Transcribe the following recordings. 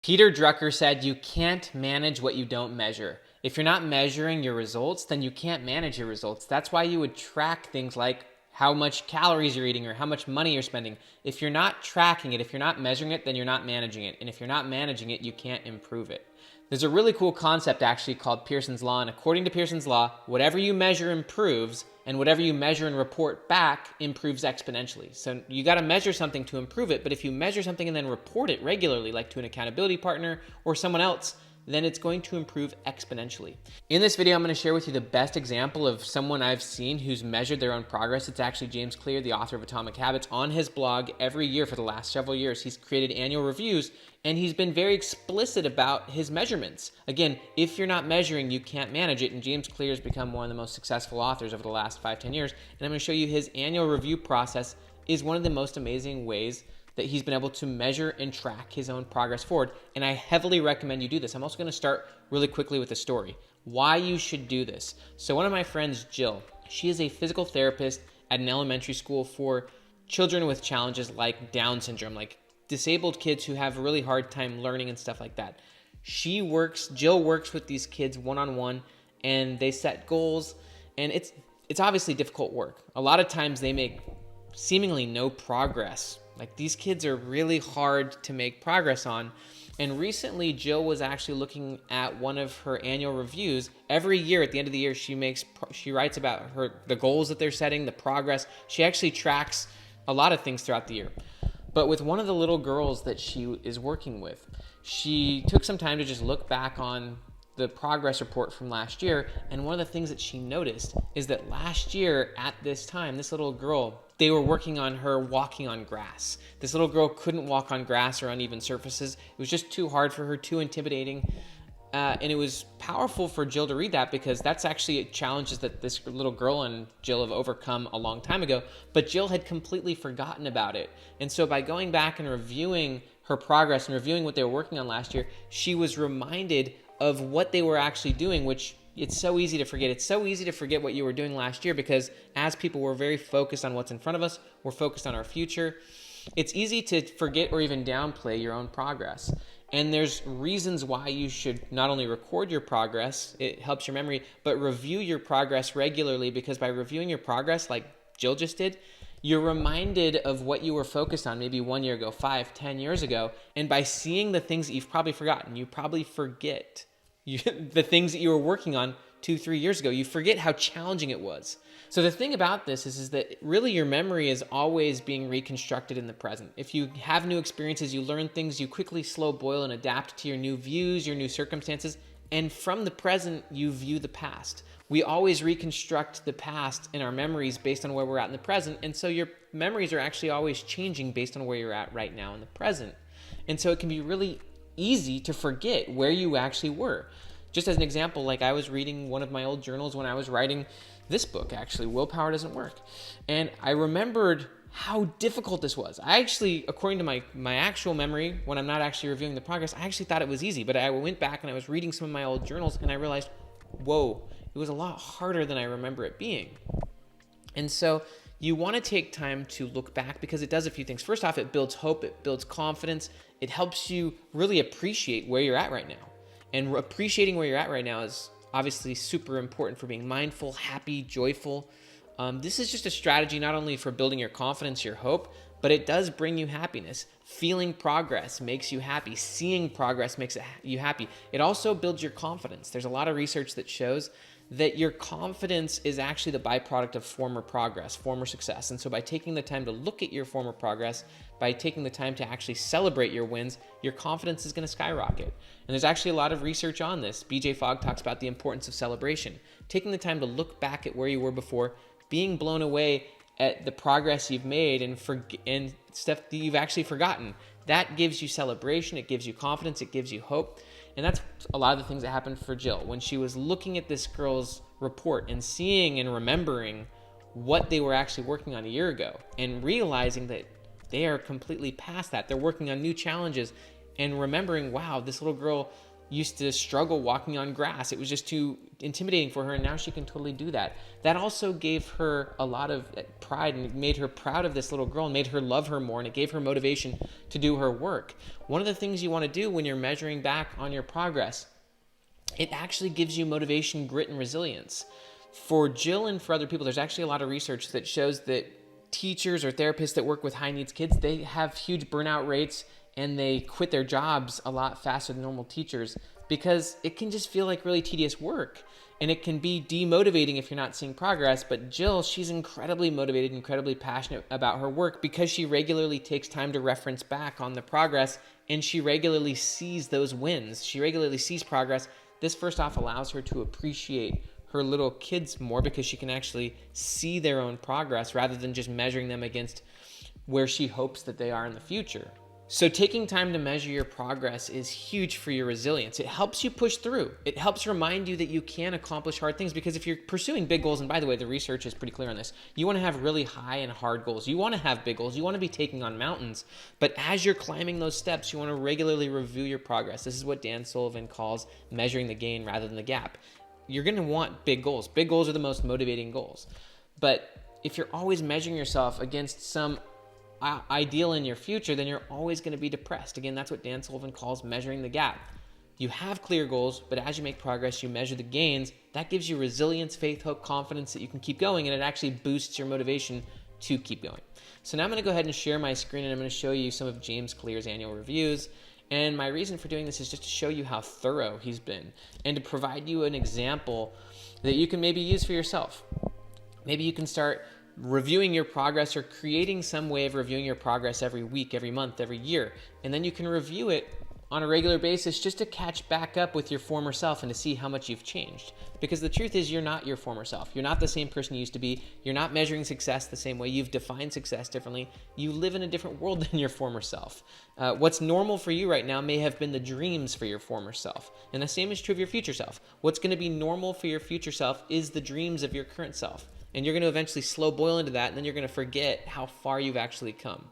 Peter Drucker said you can't manage what you don't measure. If you're not measuring your results, then you can't manage your results. That's why you would track things like how much calories you're eating or how much money you're spending. If you're not tracking it, if you're not measuring it, then you're not managing it. And if you're not managing it, you can't improve it. There's a really cool concept actually called Pearson's Law. And according to Pearson's Law, whatever you measure improves, and whatever you measure and report back improves exponentially. So you got to measure something to improve it. But if you measure something and then report it regularly, like to an accountability partner or someone else, then it's going to improve exponentially. In this video, I'm going to share with you the best example of someone I've seen who's measured their own progress. It's actually James Clear, the author of Atomic Habits. On his blog every year for the last several years, he's created annual reviews and he's been very explicit about his measurements. Again, if you're not measuring, you can't manage it. And James Clear has become one of the most successful authors over the last 5-10 years. And I'm going to show you his annual review process is one of the most amazing ways that he's been able to measure and track his own progress forward. And I heavily recommend you do this. I'm also going to start really quickly with a story, why you should do this. So one of my friends, Jill, she is a physical therapist at an elementary school for children with challenges like Down syndrome, like disabled kids who have a really hard time learning and stuff like that. Jill works with these kids one-on-one, and they set goals, and it's obviously difficult work. A lot of times they make seemingly no progress. Like, these kids are really hard to make progress on. And recently, Jill was actually looking at one of her annual reviews. Every year, at the end of the year, she writes about the goals that they're setting, the progress. She actually tracks a lot of things throughout the year. But with one of the little girls that she is working with, she took some time to just look back on the progress report from last year. And one of the things that she noticed is that last year at this time, this little girl, they were working on her walking on grass. This little girl couldn't walk on grass or uneven surfaces. It was just too hard for her, too intimidating. And it was powerful for Jill to read that, because that's actually challenges that this little girl and Jill have overcome a long time ago. But Jill had completely forgotten about it. And so by going back and reviewing her progress and reviewing what they were working on last year, she was reminded of what they were actually doing, which it's so easy to forget. It's so easy to forget what you were doing last year, because as people, we're very focused on what's in front of us. We're focused on our future. It's easy to forget or even downplay your own progress. And there's reasons why you should not only record your progress, it helps your memory, but review your progress regularly, because by reviewing your progress, like Jill just did, you're reminded of what you were focused on maybe 1 year ago, 5-10 years ago. And by seeing the things that you've probably forgotten, you probably forget the things that you were working on 2-3 years ago. You forget how challenging it was. So the thing about this is that really your memory is always being reconstructed in the present. If you have new experiences, you learn things, you quickly slow boil and adapt to your new views, your new circumstances, and from the present, you view the past. We always reconstruct the past in our memories based on where we're at in the present, and so your memories are actually always changing based on where you're at right now in the present. And so it can be really easy to forget where you actually were. Just as an example, like I was reading one of my old journals when I was writing this book, actually, Willpower Doesn't Work. And I remembered how difficult this was. I actually, according to my actual memory, when I'm not actually reviewing the progress, I actually thought it was easy. But I went back and I was reading some of my old journals and I realized, whoa, it was a lot harder than I remember it being. And so you want to take time to look back, because it does a few things. First off, it builds hope, it builds confidence. It helps you really appreciate where you're at right now. And appreciating where you're at right now is obviously super important for being mindful, happy, joyful. This is just a strategy not only for building your confidence, your hope, but it does bring you happiness. Feeling progress makes you happy. Seeing progress makes you happy. It also builds your confidence. There's a lot of research that shows that your confidence is actually the byproduct of former progress, former success. And so by taking the time to look at your former progress, by taking the time to actually celebrate your wins, your confidence is going to skyrocket. And there's actually a lot of research on this. BJ Fogg talks about the importance of celebration. Taking the time to look back at where you were before, being blown away at the progress you've made and stuff that you've actually forgotten. That gives you celebration, it gives you confidence, it gives you hope. And that's a lot of the things that happened for Jill. When she was looking at this girl's report and seeing and remembering what they were actually working on a year ago and realizing that they are completely past that. They're working on new challenges and remembering, wow, this little girl used to struggle walking on grass. It was just too intimidating for her, and now she can totally do that. That also gave her a lot of pride and made her proud of this little girl and made her love her more, and it gave her motivation to do her work. One of the things you want to do when you're measuring back on your progress, it actually gives you motivation, grit, and resilience. For Jill and for other people, there's actually a lot of research that shows that teachers or therapists that work with high needs kids, they have huge burnout rates and they quit their jobs a lot faster than normal teachers because it can just feel like really tedious work. And it can be demotivating if you're not seeing progress. But Jill, she's incredibly motivated, incredibly passionate about her work because she regularly takes time to reference back on the progress and she regularly sees those wins. She regularly sees progress. This first off allows her to appreciate her little kids more because she can actually see their own progress rather than just measuring them against where she hopes that they are in the future. So taking time to measure your progress is huge for your resilience. It helps you push through. It helps remind you that you can accomplish hard things, because if you're pursuing big goals, and by the way, the research is pretty clear on this, you want to have really high and hard goals. You want to have big goals. You want to be taking on mountains. But as you're climbing those steps, you want to regularly review your progress. This is what Dan Sullivan calls measuring the gain rather than the gap. You're going to want big goals. Big goals are the most motivating goals. But if you're always measuring yourself against some ideal in your future, then you're always going to be depressed. Again, that's what Dan Sullivan calls measuring the gap. You have clear goals, but as you make progress, you measure the gains. That gives you resilience, faith, hope, confidence that you can keep going, and it actually boosts your motivation to keep going. So now I'm going to go ahead and share my screen, and I'm going to show you some of James Clear's annual reviews. And my reason for doing this is just to show you how thorough he's been and to provide you an example that you can maybe use for yourself. Maybe you can start reviewing your progress or creating some way of reviewing your progress every week, every month, every year. And then you can review it on a regular basis just to catch back up with your former self and to see how much you've changed. Because the truth is, you're not your former self. You're not the same person you used to be. You're not measuring success the same way. You've defined success differently. You live in a different world than your former self. What's normal for you right now may have been the dreams for your former self. And the same is true of your future self. What's going to be normal for your future self is the dreams of your current self. And you're going to eventually slow boil into that, and then you're going to forget how far you've actually come.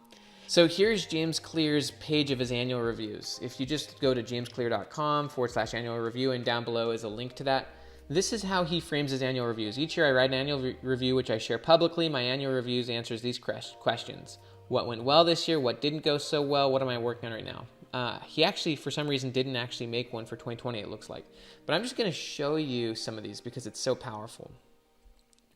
So here's James Clear's page of his annual reviews. If you just go to jamesclear.com/annual review, and down below is a link to that. This is how he frames his annual reviews. Each year I write an annual review, which I share publicly. My annual reviews answers these questions. What went well this year? What didn't go so well? What am I working on right now? He actually, for some reason, didn't actually make one for 2020, it looks like. But I'm just going to show you some of these because it's so powerful.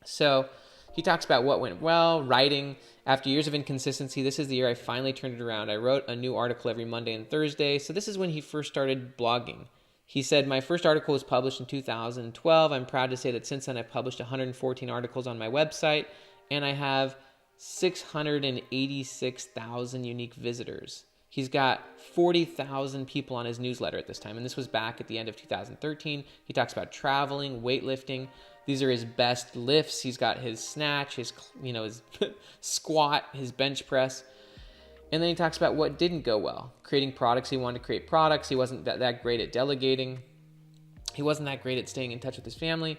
So he talks about what went well, writing. After years of inconsistency, this is the year I finally turned it around. I wrote a new article every Monday and Thursday. So this is when he first started blogging. He said, my first article was published in 2012. I'm proud to say that since then I've published 114 articles on my website, and I have 686,000 unique visitors. He's got 40,000 people on his newsletter at this time, and this was back at the end of 2013. He talks about traveling, weightlifting. These are his best lifts. He's got his snatch, his squat, his bench press. And then he talks about what didn't go well. Creating products. He wanted to create products. He wasn't that great at delegating. He wasn't that great at staying in touch with his family.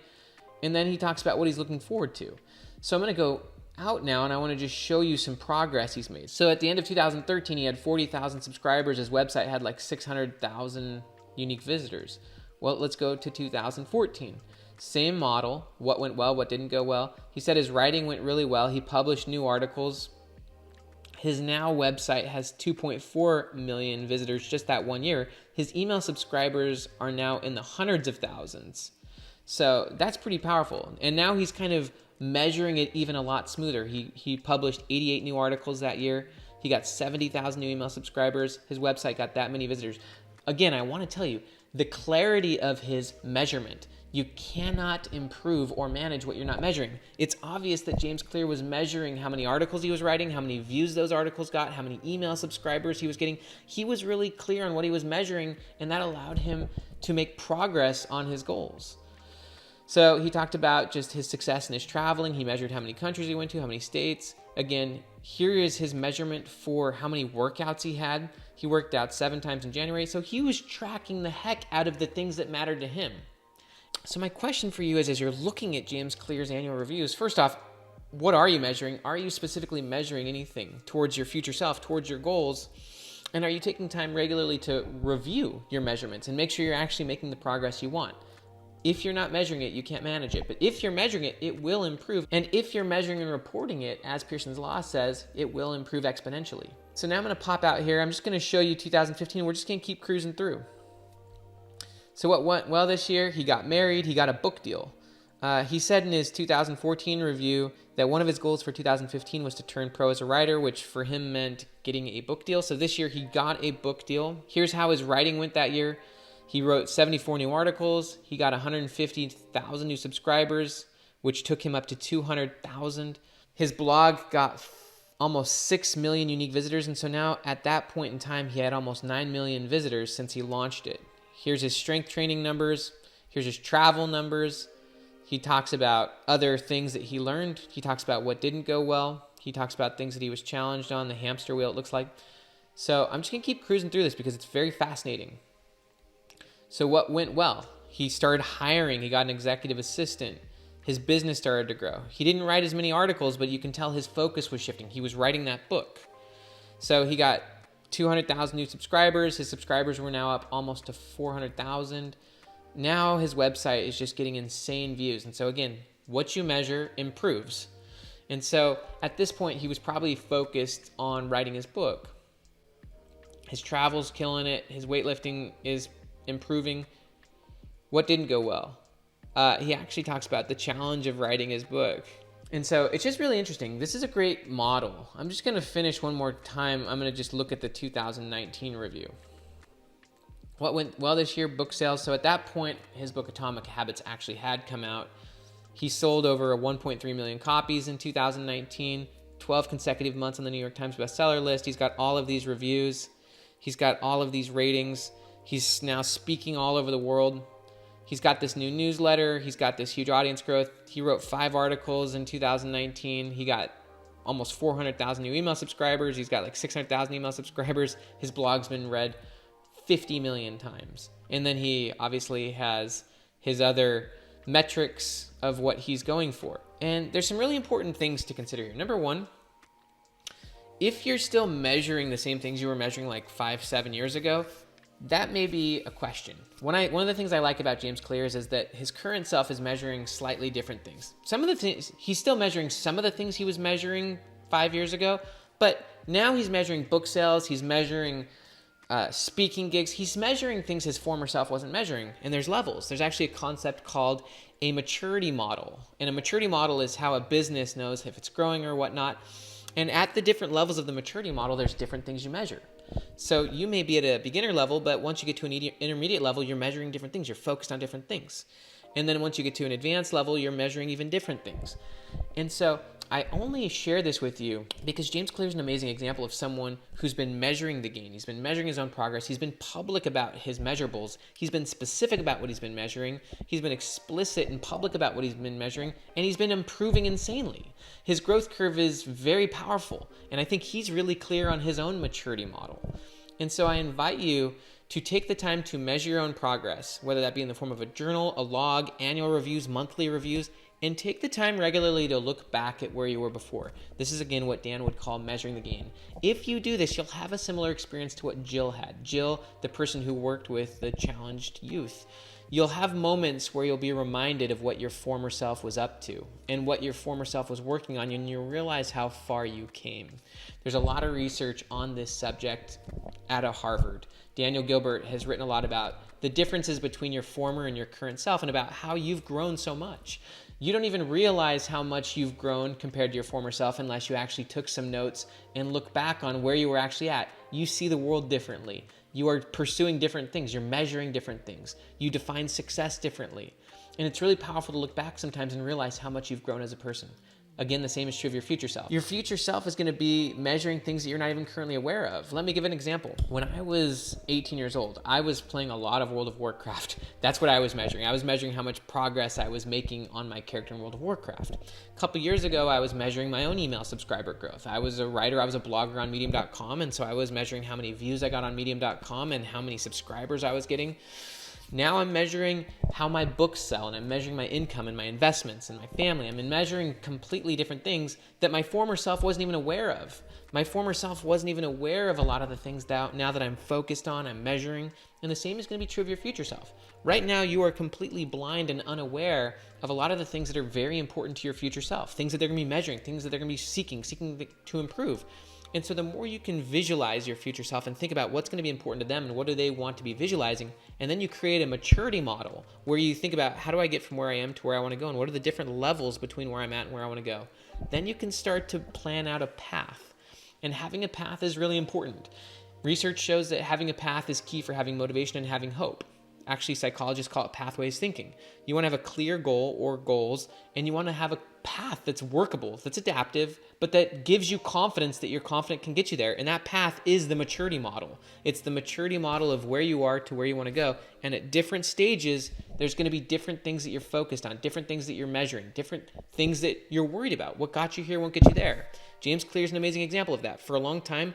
And then he talks about what he's looking forward to. So I'm going to go out now, and I want to just show you some progress he's made. So at the end of 2013, he had 40,000 subscribers. His website had like 600,000 unique visitors. Well, let's go to 2014. Same model. What went well, what didn't go well. He said his writing went really well. He published new articles. His now website has 2.4 million visitors just that 1 year. His email subscribers are now in the hundreds of thousands. So that's pretty powerful. And now he's kind of measuring it even a lot smoother. He published 88 new articles that year. He got 70,000 new email subscribers. His website got that many visitors. Again, I want to tell you, the clarity of his measurement. You cannot improve or manage what you're not measuring. It's obvious that James Clear was measuring how many articles he was writing, how many views those articles got, how many email subscribers he was getting. He was really clear on what he was measuring, and that allowed him to make progress on his goals. So he talked about just his success in his traveling. He measured how many countries he went to, how many states. Again, here is his measurement for how many workouts he had. He worked out 7 times in January. So he was tracking the heck out of the things that mattered to him. So my question for you is, as you're looking at James Clear's annual reviews, first off, what are you measuring? Are you specifically measuring anything towards your future self, towards your goals? And are you taking time regularly to review your measurements and make sure you're actually making the progress you want? If you're not measuring it, you can't manage it. But if you're measuring it, it will improve. And if you're measuring and reporting it, as Pearson's Law says, it will improve exponentially. So now I'm going to pop out here. I'm just going to show you 2015. We're just going to keep cruising through. So what went well this year? He got married. He got a book deal. He said in his 2014 review that one of his goals for 2015 was to turn pro as a writer, which for him meant getting a book deal. So this year he got a book deal. Here's how his writing went that year. He wrote 74 new articles. He got 150,000 new subscribers, which took him up to 200,000. His blog got almost 6 million unique visitors. And so now at that point in time, he had almost 9 million visitors since he launched it. Here's his strength training numbers. Here's his travel numbers. He talks about other things that he learned. He talks about what didn't go well. He talks about things that he was challenged on, the hamster wheel it looks like. So I'm just going to keep cruising through this because it's very fascinating. So what went well? He started hiring. He got an executive assistant. His business started to grow. He didn't write as many articles, but you can tell his focus was shifting. He was writing that book. So he got 200,000 new subscribers. His subscribers were now up almost to 400,000. Now his website is just getting insane views. And so again, what you measure improves. And so at this point, he was probably focused on writing his book. His travel's killing it. His weightlifting is improving. What didn't go well? He actually talks about the challenge of writing his book. And so it's just really interesting. This is a great model. I'm just going to finish one more time. I'm going to just look at the 2019 review. What went well this year? Book sales. So at that point, his book Atomic Habits actually had come out. He sold over 1.3 million copies in 2019, 12 consecutive months on the New York Times bestseller list. He's got all of these reviews. He's got all of these ratings. He's now speaking all over the world. He's got this new newsletter. He's got this huge audience growth. He wrote 5 articles in 2019. He got almost 400,000 new email subscribers. He's got like 600,000 email subscribers. His blog's been read 50 million times. And then he obviously has his other metrics of what he's going for. And there's some really important things to consider here. Number one, if you're still measuring the same things you were measuring like 5-7 years ago, that may be a question. One of the things I like about James Clears is that his current self is measuring slightly different things. Some of the things, he's still measuring some of the things he was measuring 5 years ago, but now he's measuring book sales, he's measuring speaking gigs, he's measuring things his former self wasn't measuring, and there's levels. There's actually a concept called a maturity model, and a maturity model is how a business knows if it's growing or whatnot, and at the different levels of the maturity model, there's different things you measure. So you may be at a beginner level, but once you get to an intermediate level, you're measuring different things. You're focused on different things. And then once you get to an advanced level, you're measuring even different things. And so I only share this with you because James Clear is an amazing example of someone who's been measuring the gain. He's been measuring his own progress. He's been public about his measurables. He's been specific about what he's been measuring. He's been explicit and public about what he's been measuring. And he's been improving insanely. His growth curve is very powerful. And I think he's really clear on his own maturity model. And so I invite you to take the time to measure your own progress, whether that be in the form of a journal, a log, annual reviews, monthly reviews, and take the time regularly to look back at where you were before. This is, again, what Dan would call measuring the gain. If you do this, you'll have a similar experience to what Jill had. Jill, the person who worked with the challenged youth. You'll have moments where you'll be reminded of what your former self was up to and what your former self was working on, and you'll realize how far you came. There's a lot of research on this subject out of Harvard. Daniel Gilbert has written a lot about the differences between your former and your current self and about how you've grown so much. You don't even realize how much you've grown compared to your former self unless you actually took some notes and look back on where you were actually at. You see the world differently. You are pursuing different things. You're measuring different things. You define success differently. And it's really powerful to look back sometimes and realize how much you've grown as a person. Again, the same is true of your future self. Your future self is going to be measuring things that you're not even currently aware of. Let me give an example. When I was 18 years old, I was playing a lot of World of Warcraft. That's what I was measuring. I was measuring how much progress I was making on my character in World of Warcraft. A couple years ago, I was measuring my own email subscriber growth. I was a writer. I was a blogger on Medium.com, and so I was measuring how many views I got on Medium.com and how many subscribers I was getting. Now I'm measuring how my books sell, and I'm measuring my income and my investments and my family. I'm measuring completely different things that my former self wasn't even aware of. My former self wasn't even aware of a lot of the things that now that I'm focused on, I'm measuring, and the same is going to be true of your future self. Right now, you are completely blind and unaware of a lot of the things that are very important to your future self, things that they're going to be measuring, things that they're going to be seeking to improve. And so the more you can visualize your future self and think about what's going to be important to them and what do they want to be visualizing, and then you create a maturity model where you think about how do I get from where I am to where I want to go and what are the different levels between where I'm at and where I want to go, then you can start to plan out a path. And having a path is really important. Research shows that having a path is key for having motivation and having hope. Actually, psychologists call it pathways thinking. You want to have a clear goal or goals, and you want to have a path that's workable, that's adaptive, but that gives you confidence that you're confident can get you there. And that path is the maturity model. It's the maturity model of where you are to where you want to go. And at different stages, there's going to be different things that you're focused on, different things that you're measuring, different things that you're worried about. What got you here won't get you there. James Clear is an amazing example of that. For a long time,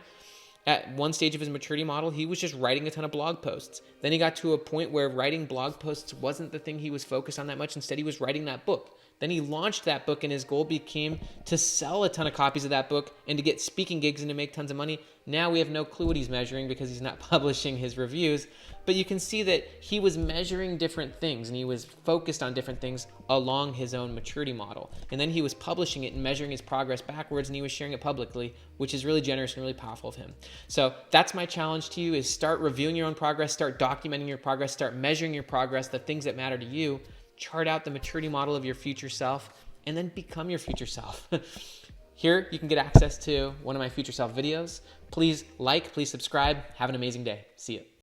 at one stage of his maturity model, he was just writing a ton of blog posts. Then he got to a point where writing blog posts wasn't the thing he was focused on that much. Instead, he was writing that book. Then he launched that book, and his goal became to sell a ton of copies of that book and to get speaking gigs and to make tons of money. Now we have no clue what he's measuring because he's not publishing his reviews. But you can see that he was measuring different things and he was focused on different things along his own maturity model. And then he was publishing it and measuring his progress backwards, and he was sharing it publicly, which is really generous and really powerful of him. So that's my challenge to you, is start reviewing your own progress, start documenting your progress, start measuring your progress, the things that matter to you. Chart out the maturity model of your future self, and then become your future self. Here, you can get access to one of my future self videos. Please like, please subscribe. Have an amazing day. See you.